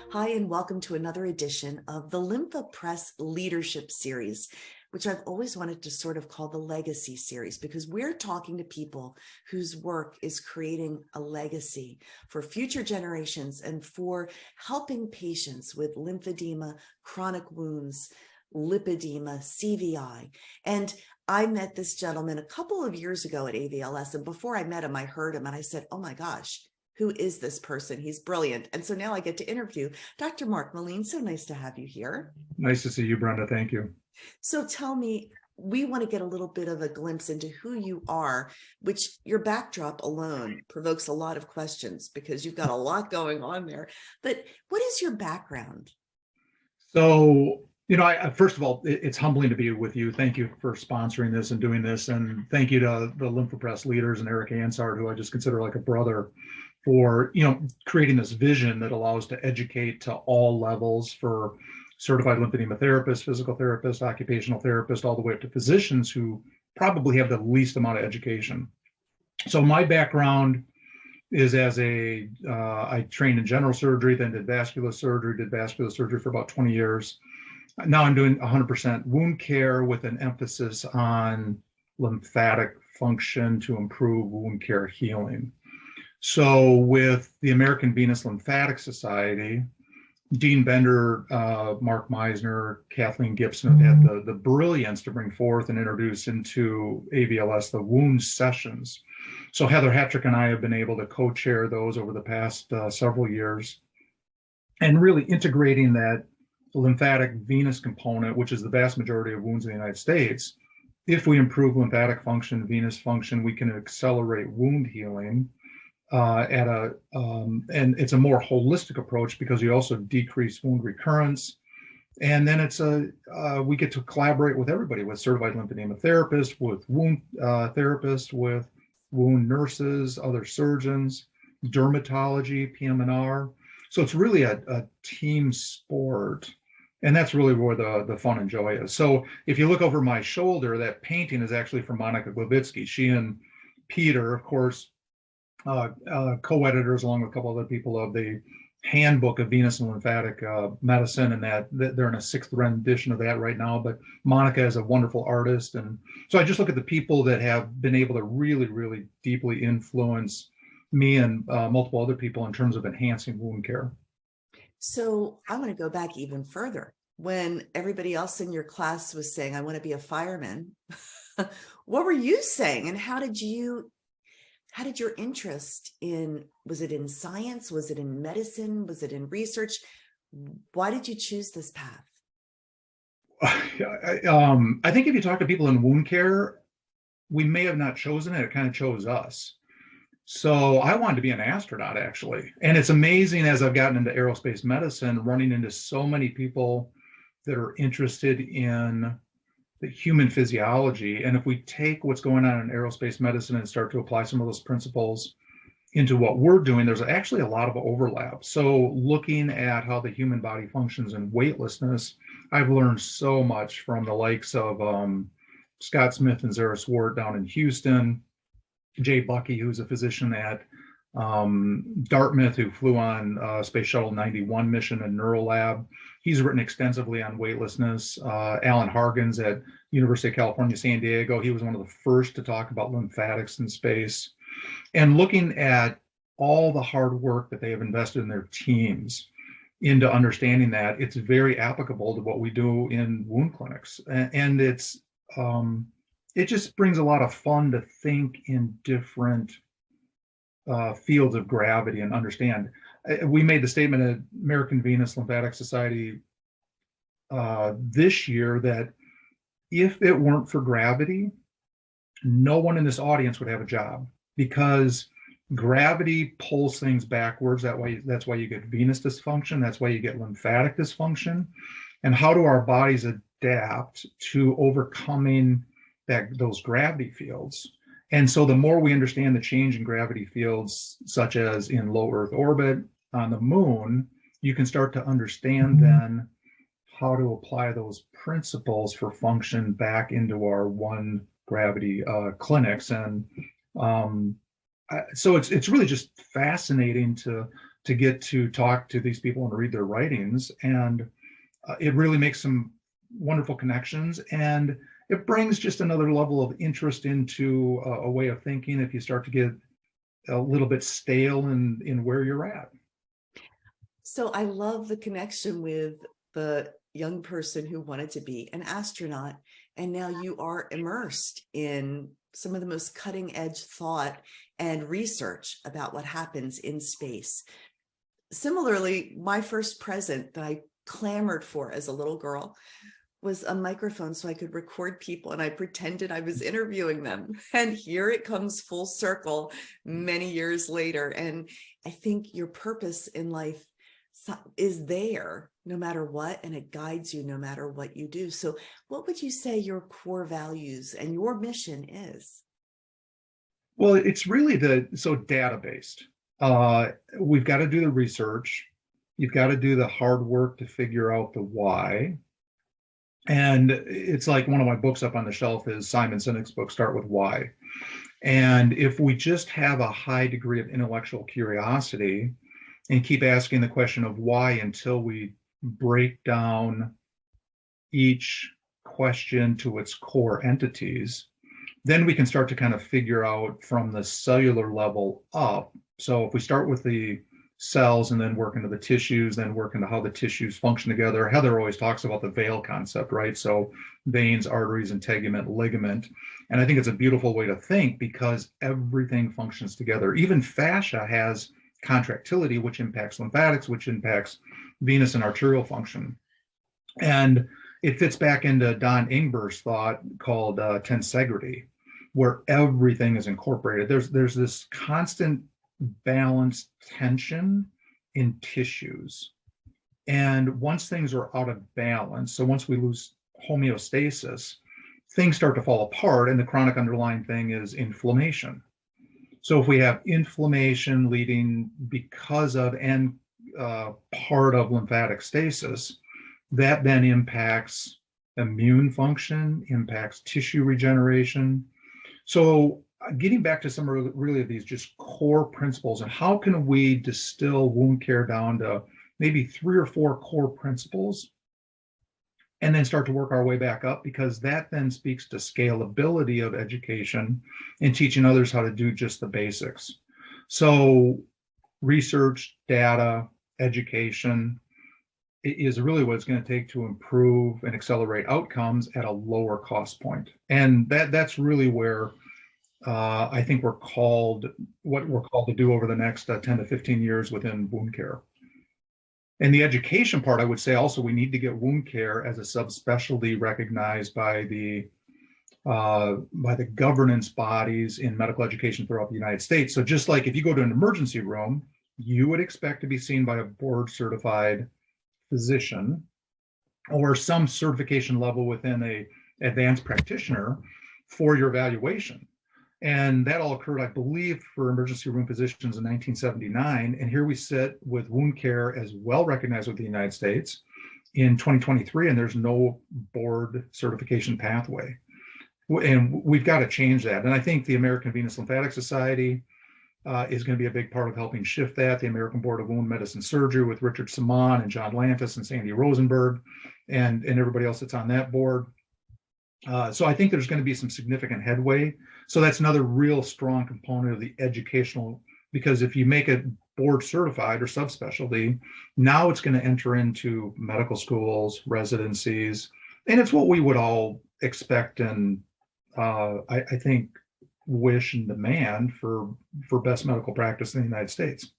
Hi, and welcome to another edition of the Lympha Press Leadership Series, which I've always wanted to sort of call the Legacy Series, because we're talking to people whose work is creating a legacy for future generations and for helping patients with lymphedema, chronic wounds, lipedema, CVI. And I met this gentleman a couple of years ago at AVLS, and before I met him, I heard him and I said, oh my gosh, who is this person? He's brilliant. And so now I get to interview Dr. Mark Melin. So nice to have you here. Nice to see you, Brenda. Thank you. So tell me, we want to get a little bit of a glimpse into who you are, which your backdrop alone provokes a lot of questions because you've got a lot going on there. But what is your background? So, first of all, it's humbling to be with you. Thank you for sponsoring this and doing this. And thank you to the Lympha Press leaders and Eric Ansard, who I just consider like a brother, for creating this vision that allows to educate to all levels, for certified lymphedema therapists, physical therapists, occupational therapists, all the way up to physicians who probably have the least amount of education. So my background is I trained in general surgery, then did vascular surgery for about 20 years. Now I'm doing 100% wound care with an emphasis on lymphatic function to improve wound care healing. So with the American Venous Lymphatic Society, Dean Bender, Mark Meisner, Kathleen Gibson have had the brilliance to bring forth and introduce into AVLS the wound sessions. So Heather Hetrick and I have been able to co-chair those over the past several years, and really integrating that lymphatic venous component, which is the vast majority of wounds in the United States. If we improve lymphatic function, venous function, we can accelerate wound healing. And it's a more holistic approach because you also decrease wound recurrence. And then we get to collaborate with everybody, with certified lymphedema therapists, with wound therapists, with wound nurses, other surgeons, dermatology, PM&R. So it's really a team sport. And that's really where the fun and joy is. So if you look over my shoulder, that painting is actually from Monica Glevitsky. She and Peter, of course, co-editors, along with a couple other people, of the Handbook of Venous and Lymphatic Medicine, and that they're in a 6th rendition of that right now. But Monica is a wonderful artist, and so I just look at the people that have been able to really, really deeply influence me and multiple other people in terms of enhancing wound care. So I want to go back even further. When everybody else in your class was saying, I want to be a fireman, what were you saying? And how did your interest was it in science? Was it in medicine? Was it in research? Why did you choose this path? I think if you talk to people in wound care, we may have not chosen it. It kind of chose us. So I wanted to be an astronaut, actually. And it's amazing, as I've gotten into aerospace medicine, running into so many people that are interested in the human physiology. And if we take what's going on in aerospace medicine and start to apply some of those principles into what we're doing, there's actually a lot of overlap. So looking at how the human body functions in weightlessness, I've learned so much from the likes of Scott Smith and Zara Swart down in Houston, Jay Bucky, who's a physician at Dartmouth, who flew on Space Shuttle 91 mission and Neurolab. He's written extensively on weightlessness. Alan Hargens at University of California, San Diego, he was one of the first to talk about lymphatics in space. And looking at all the hard work that they have invested in their teams into understanding that, it's very applicable to what we do in wound clinics. And it just brings a lot of fun to think in different fields of gravity and understand. We made the statement at American Venous Lymphatic Society this year that if it weren't for gravity, no one in this audience would have a job, because gravity pulls things backwards. That's why you get venous dysfunction. That's why you get lymphatic dysfunction. And how do our bodies adapt to overcoming those gravity fields? And so the more we understand the change in gravity fields, such as in low Earth orbit, on the moon, you can start to understand then how to apply those principles for function back into our one gravity clinics. And so it's really just fascinating to to get to talk to these people and read their writings. And it really makes some wonderful connections. And it brings just another level of interest into a way of thinking if you start to get a little bit stale in where you're at. So I love the connection with the young person who wanted to be an astronaut. And now you are immersed in some of the most cutting edge thought and research about what happens in space. Similarly, my first present that I clamored for as a little girl was a microphone so I could record people, and I pretended I was interviewing them. And here it comes full circle many years later. And I think your purpose in life is there no matter what, and it guides you no matter what you do. So what would you say your core values and your mission is? Well, it's really data-based. We've got to do the research. You've got to do the hard work to figure out the why. And it's like one of my books up on the shelf is Simon Sinek's book, Start With Why. And if we just have a high degree of intellectual curiosity and keep asking the question of why until we break down each question to its core entities, then we can start to kind of figure out from the cellular level up. So if we start with the cells and then work into the tissues, then work into how the tissues function together. Heather always talks about the veil concept, right? So veins, arteries, integument, ligament. And I think it's a beautiful way to think because everything functions together. Even fascia has contractility, which impacts lymphatics, which impacts venous and arterial function. And it fits back into Don Ingber's thought called tensegrity, where everything is incorporated. There's this constant balanced tension in tissues. And once things are out of balance, so once we lose homeostasis, things start to fall apart. And the chronic underlying thing is inflammation. So if we have inflammation leading because of and part of lymphatic stasis, that then impacts immune function, impacts tissue regeneration. So getting back to some really of these just core principles and how can we distill wound care down to maybe 3 or 4 core principles and then start to work our way back up, because that then speaks to scalability of education and teaching others how to do just the basics. So research, data, education is really what it's going to take to improve and accelerate outcomes at a lower cost point. And that's really where I think what we're called to do over the next 10 to 15 years within wound care. And the education part, I would say also we need to get wound care as a subspecialty recognized by the governance bodies in medical education throughout the United States. So just like if you go to an emergency room, you would expect to be seen by a board certified physician or some certification level within a advanced practitioner for your evaluation. And that all occurred, I believe, for emergency room physicians in 1979. And here we sit with wound care as well recognized with the United States in 2023, and there's no board certification pathway. And we've got to change that. And I think the American Venous Lymphatic Society is going to be a big part of helping shift that. The American Board of Wound Medicine Surgery with Richard Simon and John Lantis and Sandy Rosenberg and everybody else that's on that board. So I think there's going to be some significant headway. So that's another real strong component of the educational, because if you make it board certified or subspecialty, now it's going to enter into medical schools, residencies, and it's what we would all expect and I think wish and demand for best medical practice in the United States.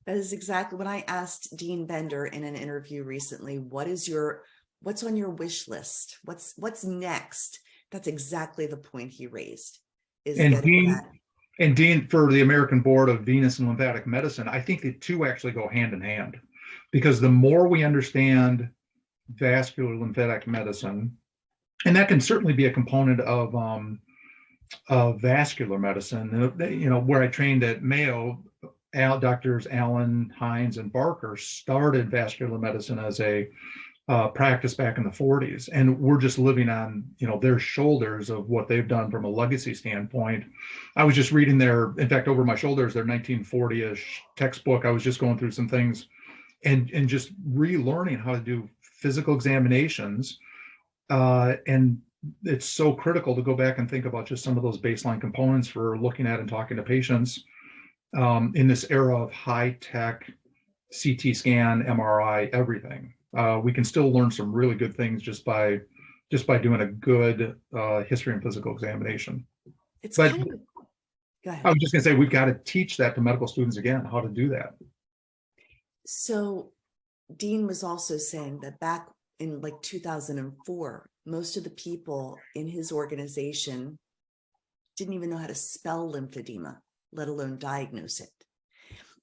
That is exactly when I asked Dean Bender in an interview recently, what's on your wish list? What's next? That's exactly the point he raised. And Dean, for the American Board of Venous and Lymphatic Medicine, I think the two actually go hand in hand, because the more we understand vascular lymphatic medicine, and that can certainly be a component of vascular medicine. Where I trained at Mayo, Doctors Allen, Hines, and Barker started vascular medicine as a practice back in the 40s, and we're just living on their shoulders of what they've done from a legacy standpoint. I was just reading in fact, over my shoulders, their 1940-ish textbook. I was just going through some things and just relearning how to do physical examinations, and it's so critical to go back and think about just some of those baseline components for looking at and talking to patients in this era of high-tech CT scan, MRI, everything. We can still learn some really good things just by doing a good history and physical examination. It's But kind of, go ahead. I was just going to say, we've got to teach that to medical students again, how to do that. So Dean was also saying that back in like 2004, most of the people in his organization didn't even know how to spell lymphedema, let alone diagnose it.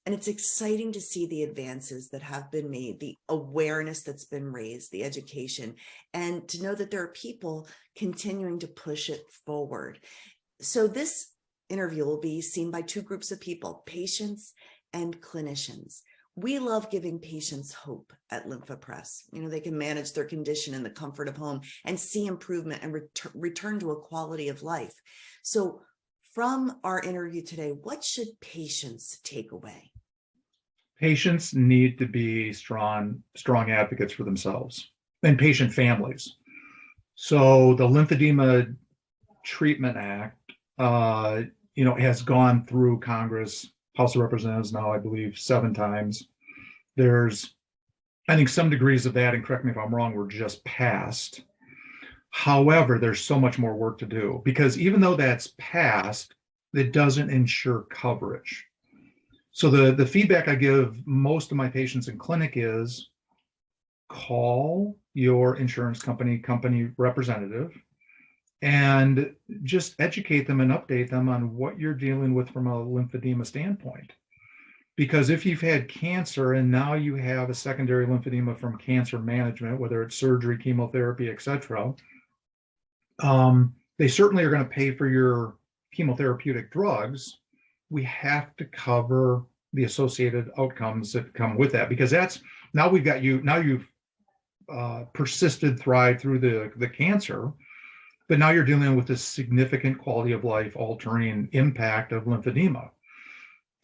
And it's exciting to see the advances that have been made, the awareness that's been raised, the education, and to know that there are people continuing to push it forward. So this interview will be seen by two groups of people, patients and clinicians. We love giving patients hope at Lympha Press. They can manage their condition in the comfort of home and see improvement and return to a quality of life. So from our interview today, what should patients take away? Patients need to be strong advocates for themselves and patient families. So the Lymphedema Treatment Act, has gone through Congress, House of Representatives now, I believe, 7 times. There's, I think, some degrees of that, and correct me if I'm wrong, were just passed. However, there's so much more work to do, because even though that's passed, it doesn't ensure coverage. So the feedback I give most of my patients in clinic is call your insurance company representative and just educate them and update them on what you're dealing with from a lymphedema standpoint. Because if you've had cancer and now you have a secondary lymphedema from cancer management, whether it's surgery, chemotherapy, etc., they certainly are going to pay for your chemotherapeutic drugs. We have to cover the associated outcomes that come with that, because that's now you've persisted, thrived through the cancer, but now you're dealing with this significant quality of life altering impact of lymphedema.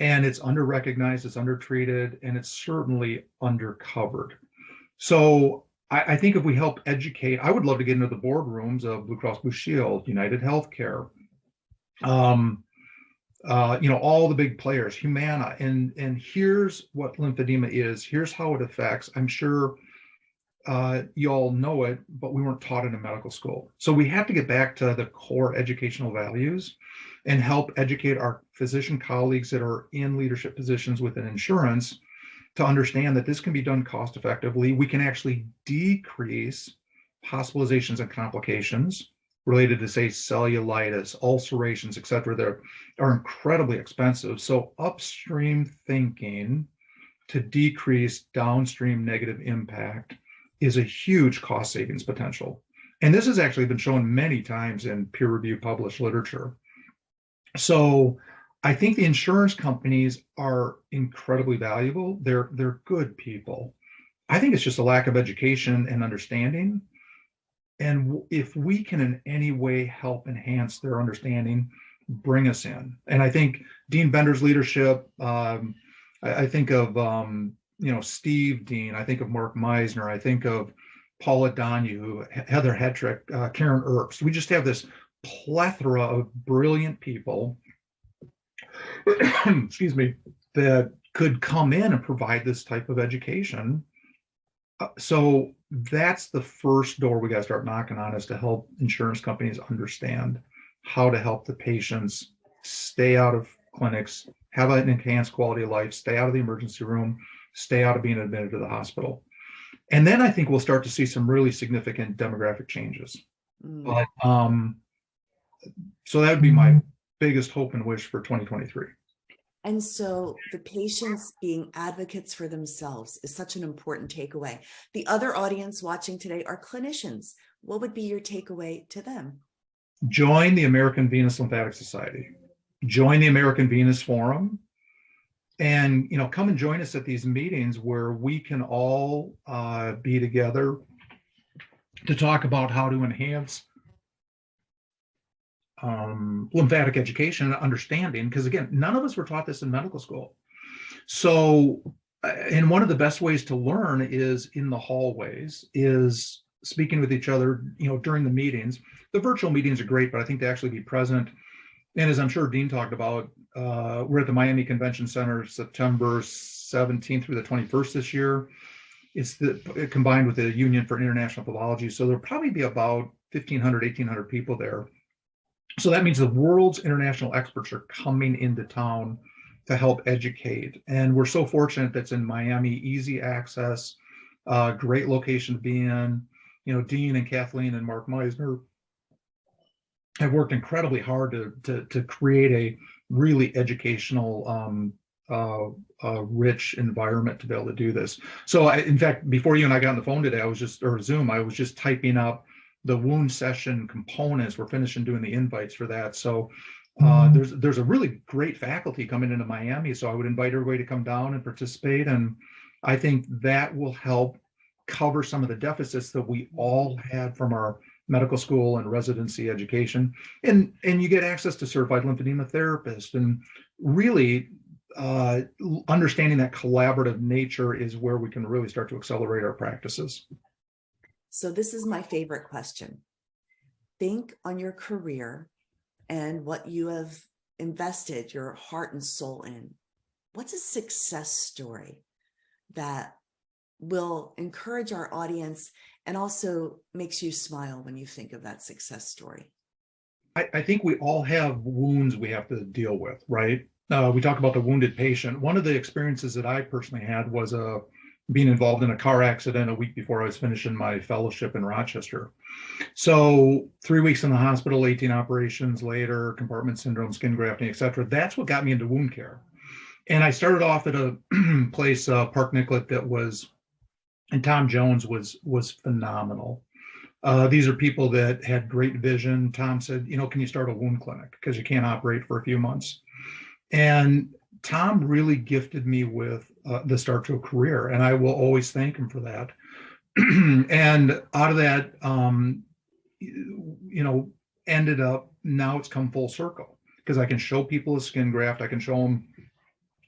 And it's under-recognized, it's under-treated, and it's certainly under-covered. So I think if we help educate, I would love to get into the boardrooms of Blue Cross Blue Shield, United Healthcare, all the big players, Humana, and here's what lymphedema is, here's how it affects. I'm sure you all know it, but we weren't taught in a medical school. So we have to get back to the core educational values and help educate our physician colleagues that are in leadership positions within insurance to understand that this can be done cost effectively. We can actually decrease hospitalizations and complications related to, say, cellulitis, ulcerations, et cetera, that are incredibly expensive. So upstream thinking to decrease downstream negative impact is a huge cost savings potential. And this has actually been shown many times in peer-reviewed published literature. So I think the insurance companies are incredibly valuable. They're good people. I think it's just a lack of education and understanding. And if we can in any way help enhance their understanding, bring us in. And I think Dean Bender's leadership, I think of Steve Dean, I think of Mark Meisner, I think of Paula Donahue, Heather Hetrick, Karen Earps. We just have this plethora of brilliant people, excuse me, that could come in and provide this type of education. So that's the first door we got to start knocking on, is to help insurance companies understand how to help the patients stay out of clinics, have an enhanced quality of life, stay out of the emergency room, stay out of being admitted to the hospital. And then I think we'll start to see some really significant demographic changes. But so that would be my biggest hope and wish for 2023. And so the patients being advocates for themselves is such an important takeaway. The other audience watching today are clinicians. What would be your takeaway to them? Join the American Venous Lymphatic Society. Join the American Venous Forum. And come and join us at these meetings where we can all be together, to talk about how to enhance lymphatic education and understanding, because again, none of us were taught this in medical school. So, and one of the best ways to learn is in the hallways, is speaking with each other, during the meetings. The virtual meetings are great, but I think to actually be present. And as I'm sure Dean talked about, we're at the Miami Convention Center September 17th through the 21st this year. It's combined with the Union for International Pathology. So there'll probably be about 1,500, 1,800 people there. So that means the world's international experts are coming into town to help educate. And we're so fortunate that's in Miami, easy access, great location to be in. Dean and Kathleen and Mark Meisner have worked incredibly hard to create a really educational, rich environment to be able to do this. So in fact, before you and I got on the phone today, or Zoom, I was just typing up the wound session components. We're finishing doing the invites for that. So there's a really great faculty coming into Miami. So I would invite everybody to come down and participate. And I think that will help cover some of the deficits that we all had from our medical school and residency education. And you get access to certified lymphedema therapists, and really understanding that collaborative nature is where we can really start to accelerate our practices. So this is my favorite question. Think on your career and what you have invested your heart and soul in. What's a success story that will encourage our audience and also makes you smile when you think of that success story? I think we all have wounds we have to deal with, right? We talk about the wounded patient. One of the experiences that I personally had was being involved in a car accident a week before I was finishing my fellowship in Rochester. So 3 weeks in the hospital, 18 operations later, compartment syndrome, skin grafting, et cetera. That's what got me into wound care. And I started off at a place, Park Nicollet, and Tom Jones was phenomenal. These are people that had great vision. Tom said, can you start a wound clinic? Because you can't operate for a few months. And Tom really gifted me with the start to a career, and I will always thank him for that. And out of that, ended up, now it's come full circle, because I can show people a skin graft. I can show them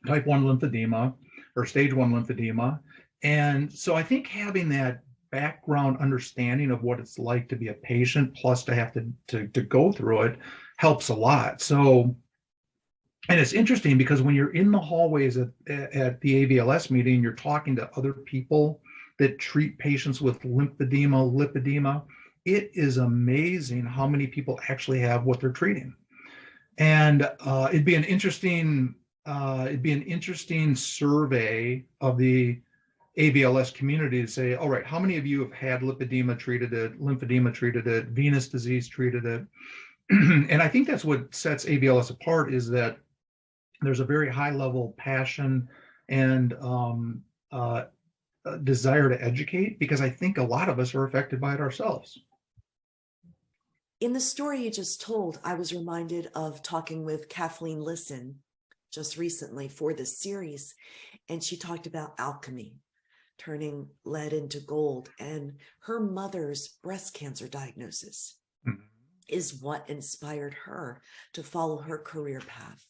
type 1 lymphedema or stage 1 lymphedema. And so I think having that background understanding of what it's like to be a patient, plus to have to go through it, helps a lot. So, and it's interesting because when you're in the hallways at the AVLS meeting, you're talking to other people that treat patients with lymphedema, lipedema. It is amazing how many people actually have what they're treating. And it'd be an interesting survey of the AVLS community to say, all right, how many of you have had lipedema, treated it, lymphedema, treated it, venous disease, treated it? And I think that's what sets AVLS apart, is that there's a very high level passion and desire to educate, because I think a lot of us are affected by it ourselves. In the story you just told, I was reminded of talking with Kathleen Lisson just recently for this series, and she talked about alchemy, turning lead into gold, and her mother's breast cancer diagnosis is what inspired her to follow her career path.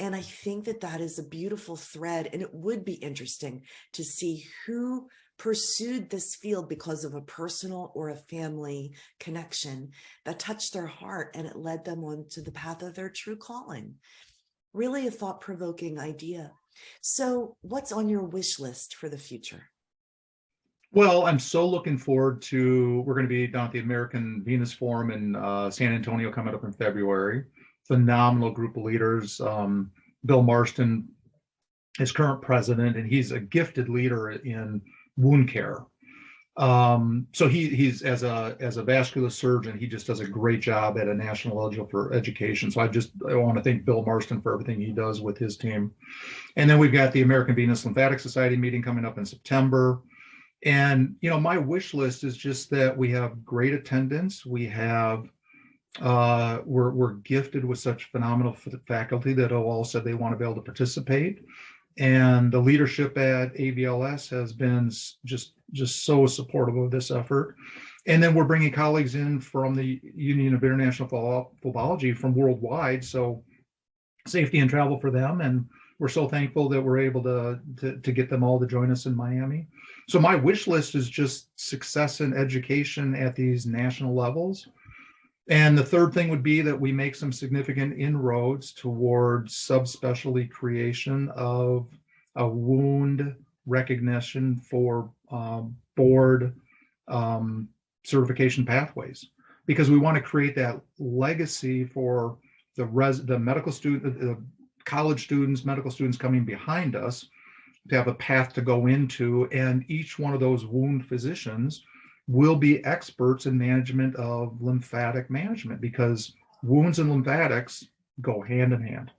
And I think that is a beautiful thread, and it would be interesting to see who pursued this field because of a personal or a family connection that touched their heart, and it led them onto the path of their true calling. Really a thought-provoking idea. So what's on your wish list for the future? Well, I'm so looking forward to, we're going to be down at the American Venous Forum in San Antonio coming up in February. Phenomenal group of leaders. Bill Marston is current president, and he's a gifted leader in wound care. So he's as a vascular surgeon, he just does a great job at a national level for education. So I want to thank Bill Marston for everything he does with his team. And then we've got the American Venous Lymphatic Society meeting coming up in September. And, my wish list is just that we have great attendance. We have, we're gifted with such phenomenal faculty that all said they want to be able to participate. And the leadership at AVLS has been just so supportive of this effort. And then we're bringing colleagues in from the Union of International Phobology from worldwide. So safety and travel for them. And we're so thankful that we're able to get them all to join us in Miami. So my wish list is just success in education at these national levels. And the third thing would be that we make some significant inroads towards subspecialty creation of a wound recognition for board certification pathways, because we want to create that legacy for the medical student, the college students, medical students coming behind us to have a path to go into. And each one of those wound physicians will be experts in management of lymphatic management, because wounds and lymphatics go hand in hand.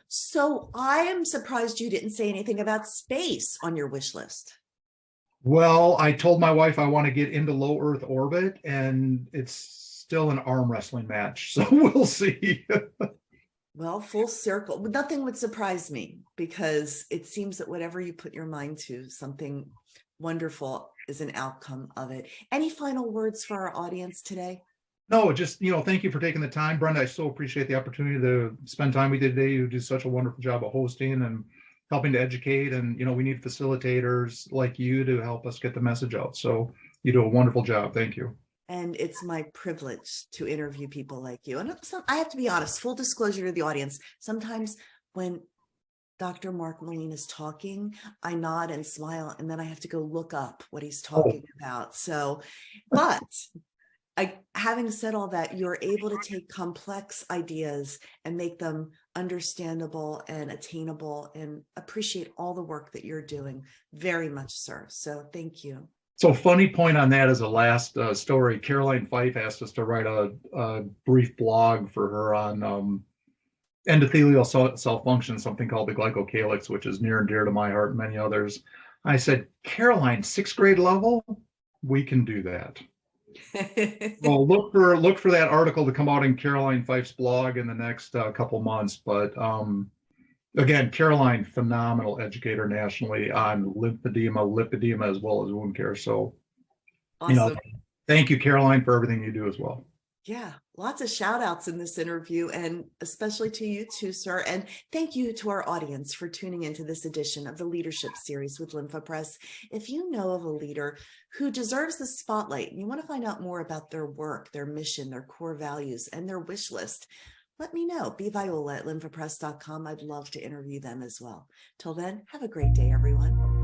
So I am surprised you didn't say anything about space on your wish list. Well, I told my wife I want to get into low Earth orbit, and it's still an arm wrestling match. So we'll see. Well, full circle. Nothing would surprise me, because it seems that whatever you put your mind to, something wonderful is an outcome of it. Any final words for our audience today? No, just, thank you for taking the time, Brenda. I so appreciate the opportunity to spend time with you today. You do such a wonderful job of hosting and helping to educate. And, we need facilitators like you to help us get the message out. So you do a wonderful job. Thank you. And it's my privilege to interview people like you. And I have to be honest, full disclosure to the audience. Sometimes when Dr. Mark Melin is talking, I nod and smile, and then I have to go look up what he's talking about. So, but having said all that, you're able to take complex ideas and make them understandable and attainable, and appreciate all the work that you're doing very much, sir. So thank you. So funny point on that is a last story. Caroline Fife asked us to write a brief blog for her on endothelial cell function, something called the glycocalyx, which is near and dear to my heart and many others. I said, Caroline, 6th grade level, we can do that. Well, look for that article to come out in Caroline Fife's blog in the next couple months. But again, Caroline, phenomenal educator nationally on lymphedema, as well as wound care. So, awesome. Thank you, Caroline, for everything you do as well. Yeah, lots of shout outs in this interview, and especially to you too, sir. And thank you to our audience for tuning into this edition of the Leadership Series with Lympha Press. If you know of a leader who deserves the spotlight and you want to find out more about their work, their mission, their core values, and their wish list, let me know. Be Viola at lymphapress.com. I'd love to interview them as well. Till then, have a great day, everyone.